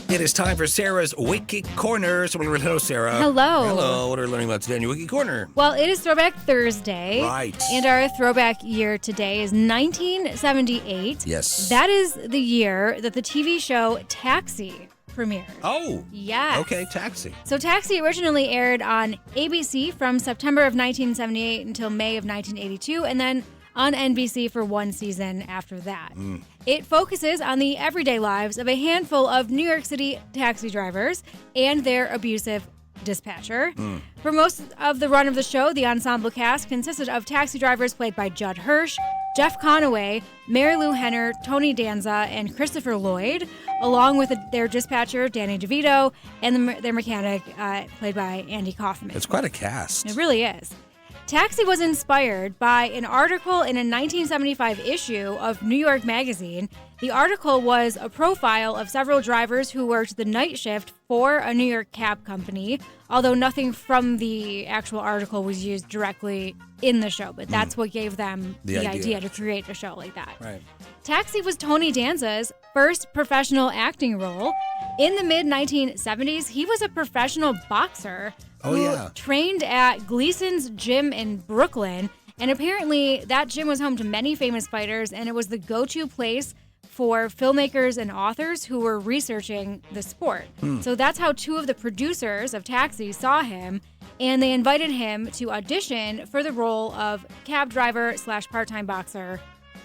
It is time for Sarah's Wiki Corner. So hello, Sarah. Hello. Hello. What are we learning about today in your Wiki Corner? Well, it is Throwback Thursday. Right. And our throwback year today is 1978. Yes. That is the year that the TV show Taxi premiered. Oh. Yes. Okay, Taxi. So Taxi originally aired on ABC from September of 1978 until May of 1982, and then on NBC for one season after that. It focuses on the everyday lives of a handful of New York City taxi drivers and their abusive dispatcher. For most of the run of the show, the ensemble cast consisted of taxi drivers played by Judd Hirsch, Jeff Conaway, Mary Lou Henner, Tony Danza, and Christopher Lloyd, along with their dispatcher, Danny DeVito, and their mechanic, played by Andy Kaufman. It's quite a cast. It really is. Taxi was inspired by an article in a 1975 issue of New York Magazine. The article was a profile of several drivers who worked the night shift for a New York cab company, although nothing from the actual article was used directly in the show, but that's what gave them the idea to create a show like that. Right. Taxi was Tony Danza's first professional acting role. In the mid-1970s, he was a professional boxer who trained at Gleason's gym in Brooklyn. And apparently that gym was home to many famous fighters, and it was the go-to place for filmmakers and authors who were researching the sport. So that's how two of the producers of Taxi saw him, and they invited him to audition for the role of cab driver / part-time boxer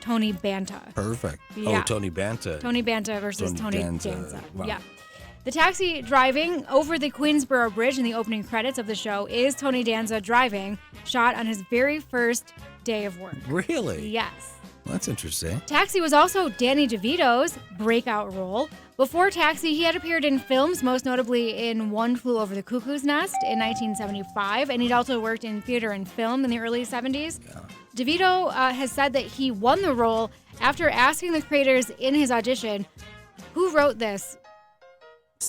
Tony Banta. Perfect. Yeah. Oh, Tony Banta. Tony Banta versus Tony Danza. Danza. Wow. Yeah. The taxi driving over the Queensboro Bridge in the opening credits of the show is Tony Danza driving, shot on his very first day of work. Really? Yes. Well, that's interesting. Taxi was also Danny DeVito's breakout role. Before Taxi, he had appeared in films, most notably in One Flew Over the Cuckoo's Nest in 1975, and he'd also worked in theater and film in the early 70s. Yeah. DeVito has said that he won the role after asking the creators in his audition, who wrote this?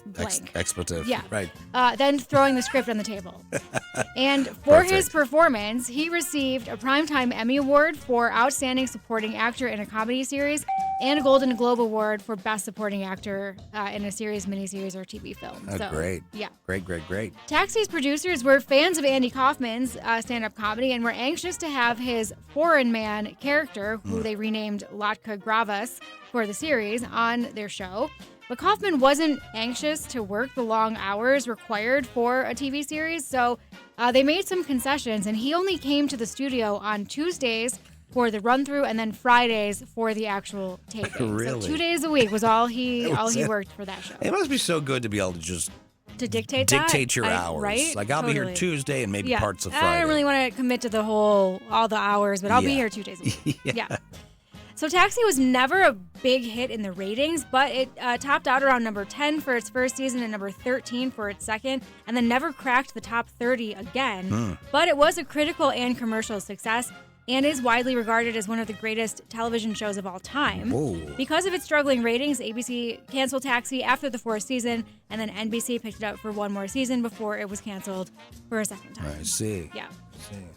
Blank. Expletive. Yeah. Right. Then throwing the script on the table. And for his performance, he received a Primetime Emmy Award for Outstanding Supporting Actor in a Comedy Series and a Golden Globe Award for Best Supporting Actor in a series, miniseries, or TV film. Oh, great. Yeah. Great. Taxi's producers were fans of Andy Kaufman's stand-up comedy and were anxious to have his foreign man character, who they renamed Latka Gravas for the series, on their show. But Kaufman wasn't anxious to work the long hours required for a TV series, so they made some concessions, and he only came to the studio on Tuesdays for the run-through and then Fridays for the actual taping. Really? So 2 days a week was all he worked for that show. It must be so good to be able to just Dictate your hours. Right? Like, I'll be here Tuesday and maybe parts of Friday. I don't really want to commit to all the hours, but I'll be here 2 days a week. Yeah. So Taxi was never a big hit in the ratings, but it topped out around number 10 for its first season and number 13 for its second, and then never cracked the top 30 again. But it was a critical and commercial success and is widely regarded as one of the greatest television shows of all time. Whoa. Because of its struggling ratings, ABC canceled Taxi after the fourth season, and then NBC picked it up for one more season before it was canceled for a second time. I see. Yeah.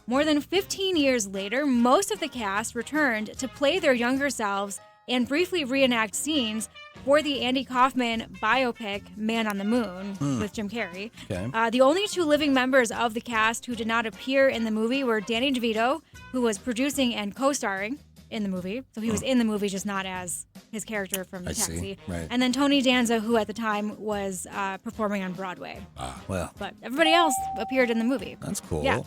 More than 15 years later, most of the cast returned to play their younger selves and briefly reenact scenes for the Andy Kaufman biopic Man on the Moon with Jim Carrey. Okay. The only two living members of the cast who did not appear in the movie were Danny DeVito, who was producing and co-starring in the movie. So he was in the movie, just not as his character from I Taxi. see. Right. And then Tony Danza, who at the time was performing on Broadway. Well. But everybody else appeared in the movie. That's cool. Yeah.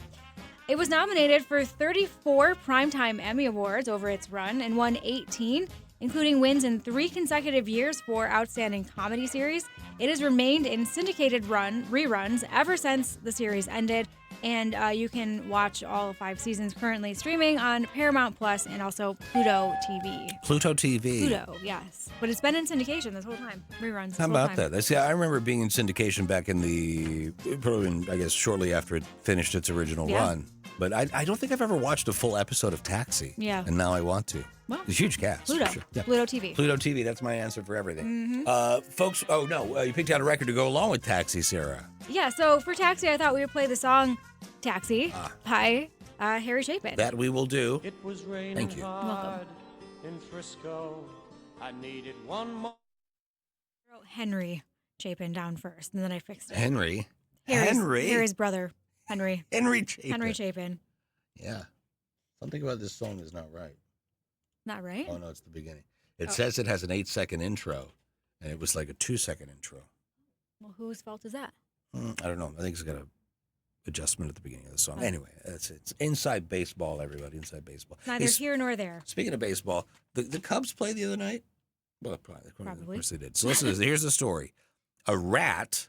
It was nominated for 34 Primetime Emmy Awards over its run and won 18, including wins in 3 consecutive years for Outstanding Comedy Series. It has remained in syndicated reruns ever since the series ended, and you can watch all 5 seasons currently streaming on Paramount Plus and also Pluto TV. Pluto TV. Pluto, yes. But it's been in syndication this whole time. Reruns this How whole about time. that? I remember being in syndication back I guess, shortly after it finished its original run. But I don't think I've ever watched a full episode of Taxi. Yeah. And now I want to. Well, It's a huge cast. Pluto. Sure. Yeah. Pluto TV. Pluto TV, that's my answer for everything. Folks, you picked out a record to go along with Taxi, Sarah. Yeah, so for Taxi, I thought we would play the song Taxi by Harry Chapin. That we will do. It was raining Thank you. hard in Frisco. I needed one more. Henry Chapin down first, and then I fixed it. Henry. Harry's brother, Henry. Henry Chapin. Henry Chapin. Yeah. Something about this song is not right. Not right? Oh, no, it's the beginning. It says it has an 8-second intro, and it was like a 2-second intro. Well, whose fault is that? I don't know. I think it's got a adjustment at the beginning of the song. Anyway, it's inside baseball, everybody. Inside baseball. Neither here nor there. Speaking of baseball, the Cubs played the other night? Well, probably. Of course they did. So listen to this. Here's the story. A rat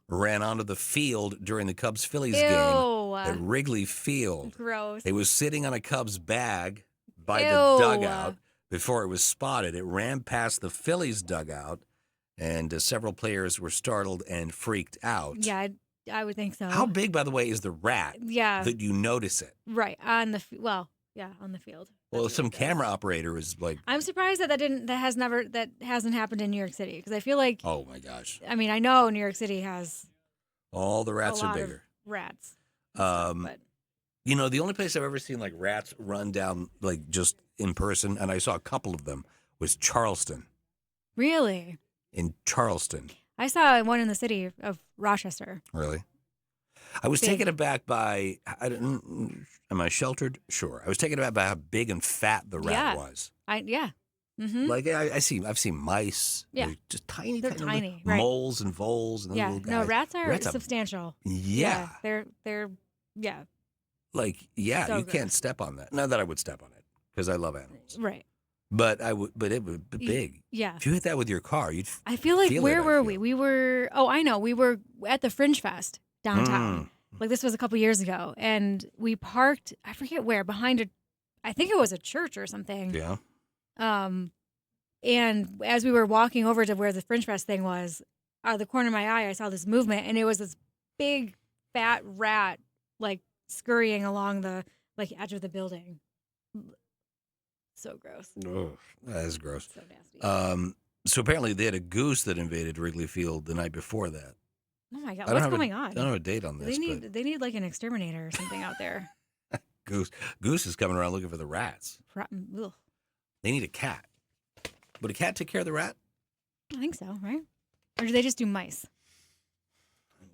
ran onto the field during the Cubs-Phillies game at Wrigley Field. Gross. It was sitting on a Cubs bag by the dugout before it was spotted. It ran past the Phillies dugout, and several players were startled and freaked out. Yeah, I would think so. How big, by the way, is the rat that you notice it? Right. On the on the field. Well, some camera operator is like... I'm surprised that hasn't happened in New York City, because I feel like... Oh, my gosh. I mean, I know New York City has... All the rats a are lot bigger. Of rats. But you know, the only place I've ever seen like rats run down like just in person, and I saw a couple of them, was Charleston. Really? In Charleston. I saw one in the city of Rochester. Really? I was taken aback by, am I sheltered? Sure. I was taken aback by how big and fat the rat was. Mm-hmm. Like I've seen mice. Yeah. They're just tiny. They're tiny. Right. Moles and voles and little guys. No, rats are substantial. Yeah. They're Like, so you can't step on that. Not that I would step on it, because I love animals. Right. But it would be big. Yeah. If you hit that with your car, I feel like, where were we? We were, I know. We were at the Fringe Fest downtown. Like, this was a couple years ago. And we parked, I forget where, behind I think it was a church or something. Yeah. And as we were walking over to where the Fringe Fest thing was, out of the corner of my eye, I saw this movement, and it was this big, fat rat, like, scurrying along the, like, edge of the building. So gross. Oh, that is gross. So nasty. So apparently they had a goose that invaded Wrigley Field the night before that. Oh my God, what's going on? I don't have a date on this. They need like an exterminator or something out there. Goose is coming around looking for the rats. Ugh. They need a cat. Would a cat take care of the rat? I think so, right? Or do they just do mice?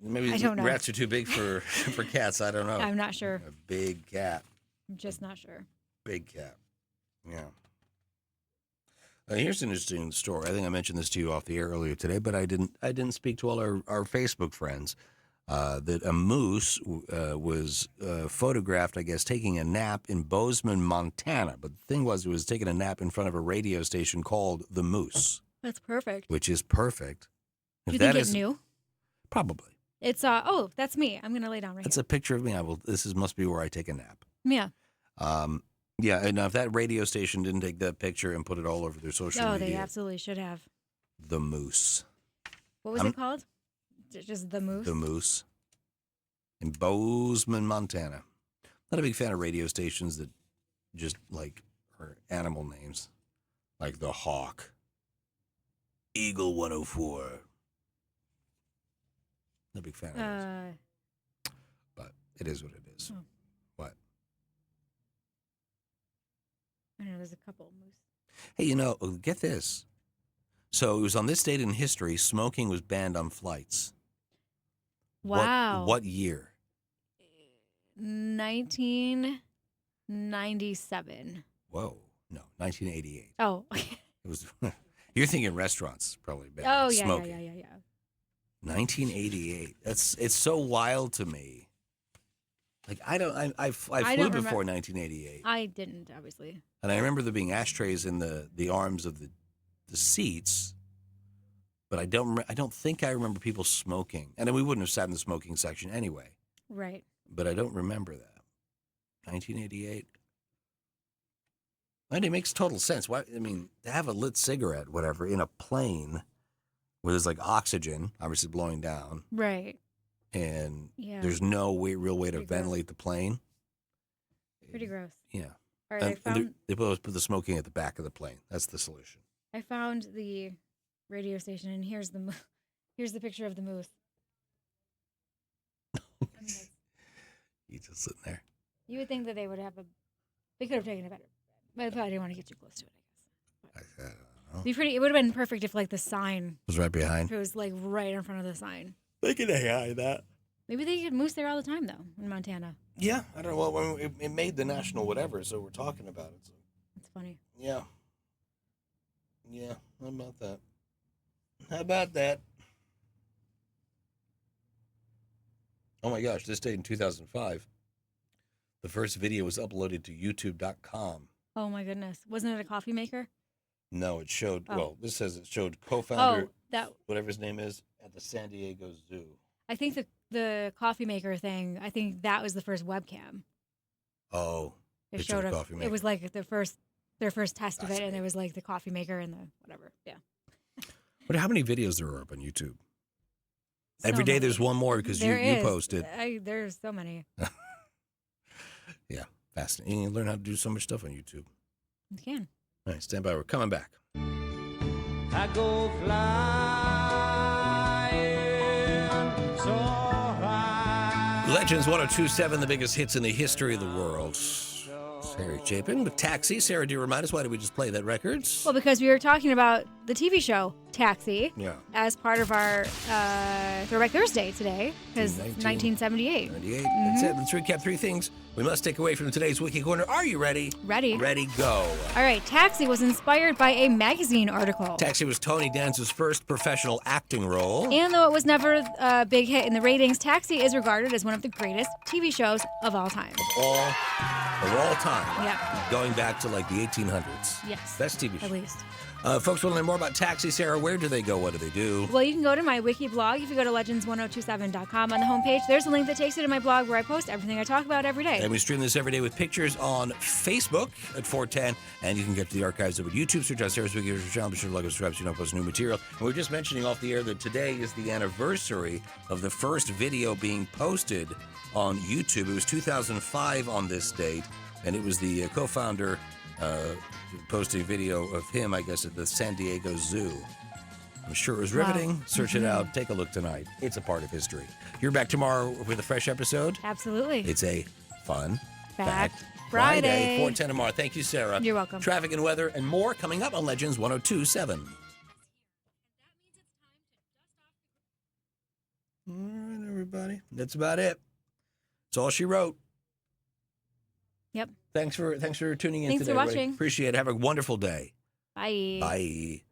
Maybe I don't know. Rats are too big for cats. I don't know. I'm not sure. A big cat. I'm just not sure. Big cat. Yeah. Here's an interesting story. I think I mentioned this to you off the air earlier today, but I didn't speak to all our Facebook friends. That a moose was photographed, I guess, taking a nap in Bozeman, Montana. But the thing was, it was taking a nap in front of a radio station called The Moose. That's perfect. Which is perfect. Do you think it's new? Probably. It's that's me. I'm gonna lay down right That's here. a picture of me. Must be where I take a nap. Yeah. Yeah, and if that radio station didn't take that picture and put it all over their social media. Oh, they absolutely should have. The Moose. What was it called? Just The Moose? The Moose. In Bozeman, Montana. Not a big fan of radio stations that just, like, are animal names. Like The Hawk. Eagle 104. Not a big fan of those. But it is what it is. Oh. What? I know, there's a couple of moose. Hey, get this. So it was on this date in history, smoking was banned on flights. Wow. What year? 1997. Whoa. No, 1988. Oh, okay. It was. You're thinking restaurants probably banned smoking. Yeah. 1988. It's so wild to me. Like I flew before 1988. I didn't, obviously. And I remember there being ashtrays in the arms of the seats, but I don't think I remember people smoking. And then we wouldn't have sat in the smoking section anyway. Right. But I don't remember that. 1988. And it makes total sense. Why? I mean, to have a lit cigarette, whatever, in a plane where there's like oxygen, obviously blowing down. Right. And there's no real way to ventilate the plane. Pretty gross. Yeah. All right, they put the smoking at the back of the plane. That's the solution. I found the radio station, and here's the picture of the moose. He's just sitting there. You would think that they could have taken it better, but I probably didn't want to get too close to it, I guess. It would have been perfect if like the sign Was right behind. if it was like right in front of the sign. They can AI that. Maybe they get moose there all the time though in Montana. Yeah, I don't know. Well, it made the national whatever, so we're talking about it. So. It's funny. Yeah. Yeah, how about that? How about that? Oh my gosh, this date in 2005, the first video was uploaded to youtube.com. Oh my goodness. Wasn't it a coffee maker? No, it showed, well, this says it showed Oh, co-founder, that whatever his name is, at the San Diego Zoo. I think the coffee maker thing, I think that was the first webcam. Oh, It picture showed of the up. coffee maker. It was like their first test of it, and it was like the coffee maker and the whatever. Yeah. But how many videos there are up on YouTube? So Every day many. there's one more because you There is. posted. There's so many. Yeah, fascinating. You learn how to do so much stuff on YouTube. You can. All right, stand by. We're coming back. I go flying so high. Legends 1027, the biggest hits in the history of the world. Harry Chapin with Taxi. Sarah, do you remind us why did we just play that record? Well, because we were talking about the TV show Taxi Yeah. as part of our Throwback Thursday today, because 1978. 98. That's it. Let's recap three things we must take away from today's Wiki Corner. Are you ready? Ready. Ready, go. All right. Taxi was inspired by a magazine article. Taxi was Tony Danza's first professional acting role. And though it was never a big hit in the ratings, Taxi is regarded as one of the greatest TV shows of all time. Of all time. Yeah. Going back to like the 1800s. Yes. Best TV show. At least. Folks want to learn more about Taxi. Sarah, where do they go? What do they do? Well, you can go to my Wiki blog. If you go to legends1027.com on the homepage, there's a link that takes you to my blog where I post everything I talk about every day. And we stream this every day with pictures on Facebook at 410. And you can get to the archives of YouTube. Search out Sarah's Wiki channel. Be sure to like and subscribe so you don't post new material. And we were just mentioning off the air that today is the anniversary of the first video being posted on YouTube. It was 2005 on this date. And it was the co-founder posting a video of him, I guess, at the San Diego Zoo. I'm sure it was riveting. Wow. Search it out. Take a look tonight. It's a part of history. You're back tomorrow with a fresh episode. Absolutely. It's a fun Fact Friday. Friday. 4:10 tomorrow. Thank you, Sarah. You're welcome. Traffic and weather and more coming up on Legends 1027. All right, everybody. That's about it. That's all she wrote. Yep. Thanks for tuning in Thanks today. for everybody. watching. Appreciate it. Have a wonderful day. Bye. Bye.